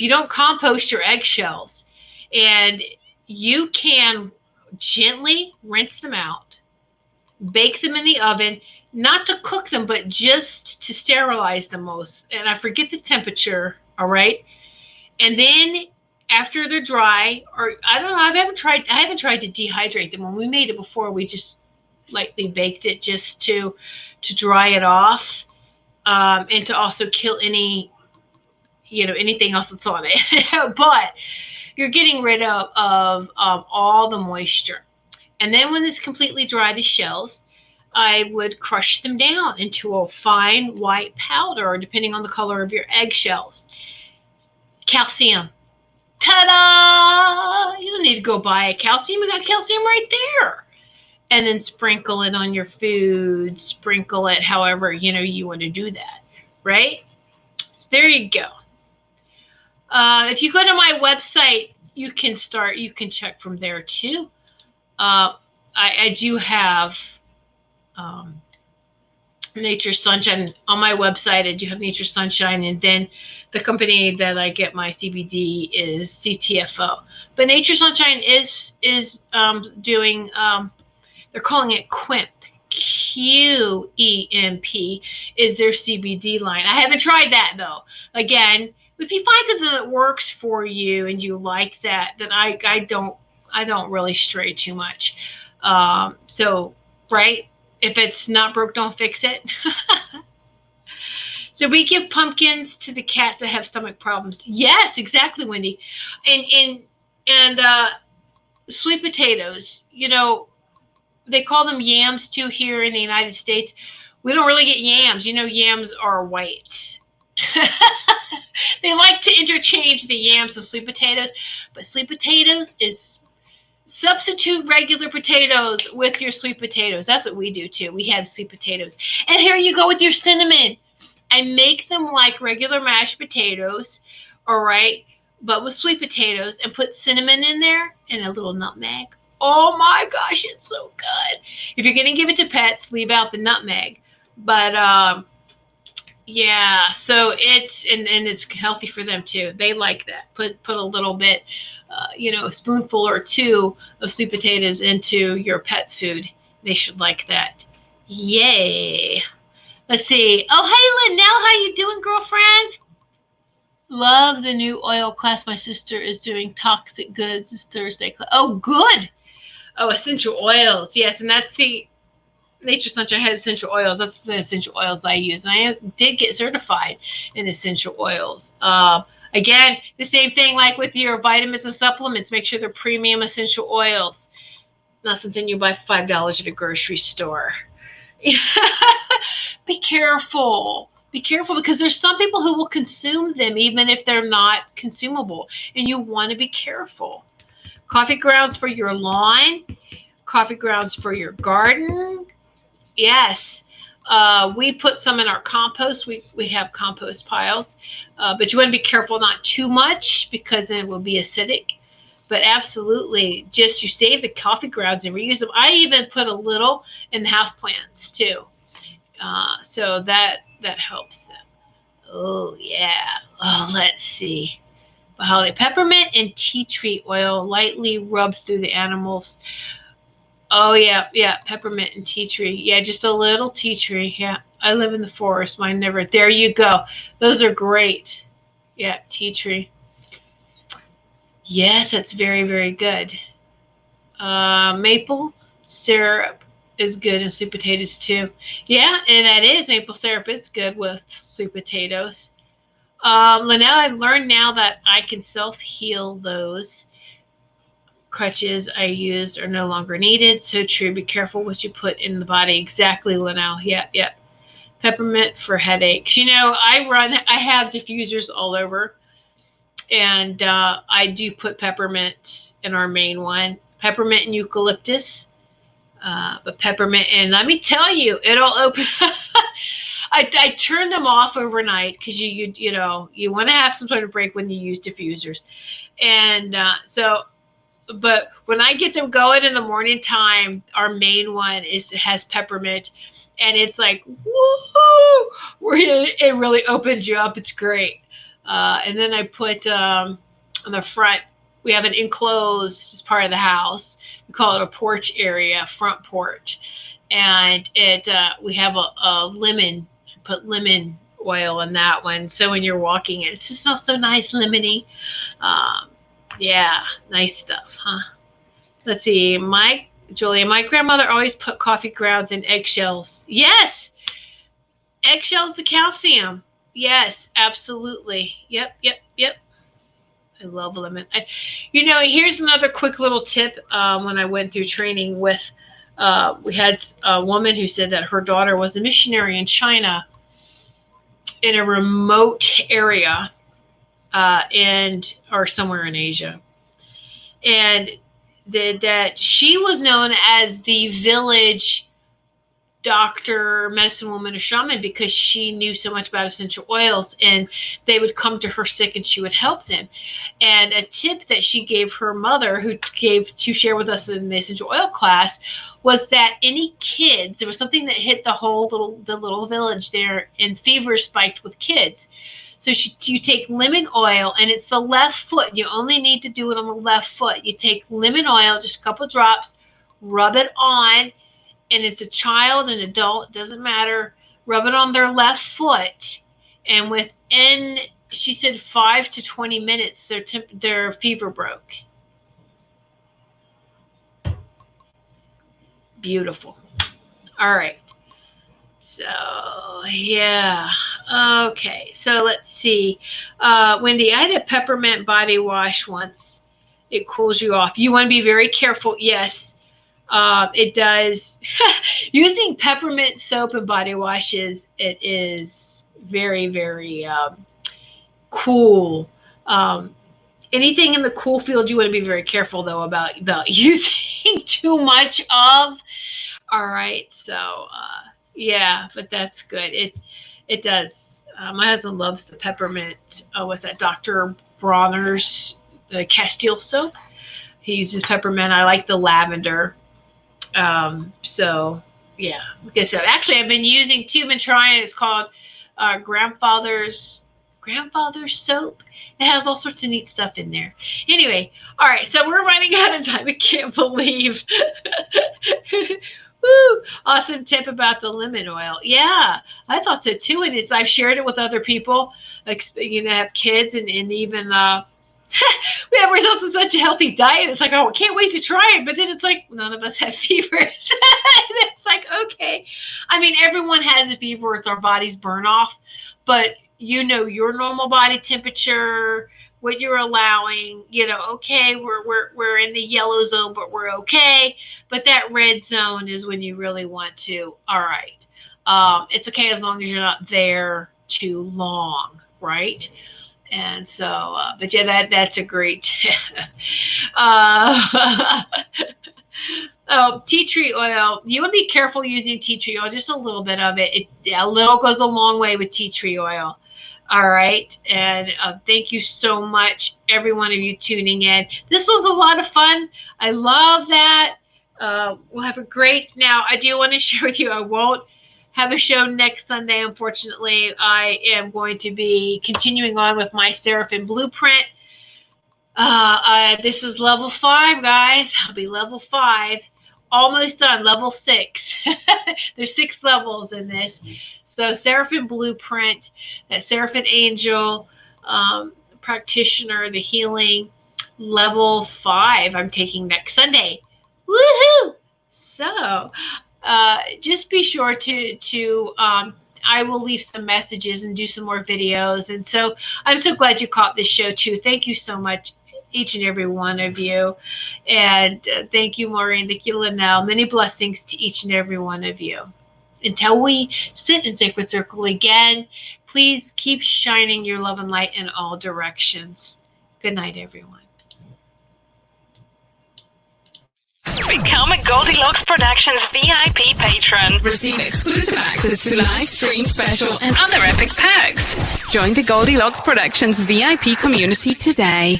you don't compost your eggshells, and you can gently rinse them out, bake them in the oven, not to cook them, but just to sterilize them most. And I forget the temperature. All right. And then after they're dry, or I don't know, I haven't tried to dehydrate them. When we made it before, we just lightly baked it just to dry it off, and to also kill anything else that's on it. But you're getting rid of all the moisture. And then when it's completely dry, the shells, I would crush them down into a fine white powder, depending on the color of your eggshells. Calcium. Ta-da! You don't need to go buy a calcium. You got calcium right there. And then sprinkle it on your food. Sprinkle it however, you want to do that. Right? So there you go. If you go to my website, you can check from there too. I do have Nature Sunshine on my website. I do have Nature Sunshine, and then the company that I get my CBD is CTFO. But Nature Sunshine is doing, they're calling it QEMP. QEMP is their CBD line. I haven't tried that though. Again, if you find something that works for you and you like that, then I don't really stray too much. So, right? If it's not broke, don't fix it. So we give pumpkins to the cats that have stomach problems. Yes, exactly, Wendy. And sweet potatoes, they call them yams too here in the United States. We don't really get yams. Yams are white. They like to interchange the yams with sweet potatoes, but sweet potatoes is substitute regular potatoes with your sweet potatoes. That's what we do too. We have sweet potatoes. And here you go with your cinnamon. I make them like regular mashed potatoes, all right, but with sweet potatoes, and put cinnamon in there and a little nutmeg. Oh my gosh, it's so good. If you're going to give it to pets, leave out the nutmeg. But yeah, so it's healthy for them too. They like that. Put a little bit, a spoonful or two of sweet potatoes into your pet's food. They should like that. Yay. Let's see. Oh, hey, Linnell, how you doing, girlfriend? Love the new oil class my sister is doing. Toxic Goods is Thursday class. Oh, good. Oh, essential oils. Yes, and that's the Nature Sunshine has essential oils. That's the essential oils I use. And I did get certified in essential oils. Again, the same thing like with your vitamins and supplements. Make sure they're premium essential oils. Not something you buy for $5 at a grocery store. Be careful. Be careful, because there's some people who will consume them even if they're not consumable. And you want to be careful. Coffee grounds for your lawn. Coffee grounds for your garden. Yes. We put some in our compost. We have compost piles. But you want to be careful, not too much, because then it will be acidic. But absolutely, just you save the coffee grounds and reuse them. I even put a little in the houseplants too. So that helps them. Oh, yeah. Oh, let's see. Holly, peppermint and tea tree oil lightly rubbed through the animals. Oh, yeah, peppermint and tea tree. Yeah, just a little tea tree. Yeah, I live in the forest. Mine never. There you go. Those are great. Yeah, tea tree. Yes, that's very, very good. Maple syrup is good in sweet potatoes too. Yeah, and that is maple syrup is good with sweet potatoes. Linnell, I've learned now that I can self-heal those. Crutches I used are no longer needed. So true. Be careful what you put in the body. Exactly, Linnell. Yeah. Peppermint for headaches. I have diffusers all over, and I do put peppermint in our main one. Peppermint and eucalyptus. But peppermint, and let me tell you, it'll open. I turn them off overnight because you want to have some sort of break when you use diffusers, and but when I get them going in the morning time, our main one has peppermint, and it's like woohoo! It really opens you up. It's great. And then I put on the front. We have an enclosed part of the house. We call it a porch area, front porch, and we have a lemon. Put lemon oil in that one, so when you're walking, it just smells so nice, lemony. Yeah, nice stuff, huh? Let's see. Julia, my grandmother always put coffee grounds in eggshells. Yes, eggshells to calcium. Yes, absolutely. Yep. I love lemon. Here's another quick little tip. When I went through training with, we had a woman who said that her daughter was a missionary in China, in a remote area, or somewhere in Asia, and that she was known as the village doctor, medicine woman, or shaman because she knew so much about essential oils, and they would come to her sick and she would help them. And a tip that she gave her mother, who gave to share with us in the essential oil class, was that any kids, there was something that hit the little village there, and fever spiked with kids. So you take lemon oil, and it's the left foot. You only need to do it on the left foot. You take lemon oil, just a couple drops, rub it on, and it's a child, an adult, doesn't matter. Rub it on their left foot, and within, she said, 5 to 20 minutes, their fever broke. Beautiful. All right. So, yeah. Okay. So let's see. Wendy, I had a peppermint body wash once. It cools you off. You want to be very careful. Yes. It does. Using peppermint soap and body washes, it is very, very cool. Anything in the cool field, you want to be very careful, though, about using too much of. All right. So, yeah, but that's good. It does. My husband loves the peppermint. What's that? Dr. Bronner's the Castile soap. He uses peppermint. I like the lavender. So yeah, like I said, actually I've been using been trying, it's called grandfather's soap. It has all sorts of neat stuff in there. Anyway, all right, so we're running out of time. I can't believe. Woo! Awesome tip about the lemon oil. Yeah, I thought so too, and I've shared it with other people, like, have kids, and even we have ourselves in such a healthy diet. It's like, oh, I can't wait to try it. But then it's like, none of us have fevers. And it's like, okay. I mean, everyone has a fever. It's our body's burn off. But your normal body temperature, what you're allowing, okay, we're in the yellow zone, but we're okay. But that red zone is when you really want to. All right. It's okay as long as you're not there too long, right? And so, but yeah, that's a great tip. Tea tree oil. You want to be careful using tea tree oil, just a little bit of it. A little goes a long way with tea tree oil. All right. And thank you so much, every one of you tuning in. This was a lot of fun. I love that. We'll have a great, now I do want to share with you, I won't have a show next Sunday, unfortunately. I am going to be continuing on with my Seraphim Blueprint. This is level 5, guys. I'll be level 5. almost done, level 6. There's 6 levels in this. So Seraphim Blueprint, that Seraphim Angel Practitioner, the Healing, level 5. I'm taking next Sunday. Woohoo! So just be sure to I will leave some messages and do some more videos. And so I'm so glad you caught this show too. Thank you so much, each and every one of you. And thank you, Maureen. Thank you, Linnell. Many blessings to each and every one of you. Until we sit in Sacred Circle again, please keep shining your love and light in all directions. Good night, everyone. Become a Goldylocks Productions VIP patron. Receive exclusive access to live stream special and other epic perks. Join the Goldylocks Productions VIP community today.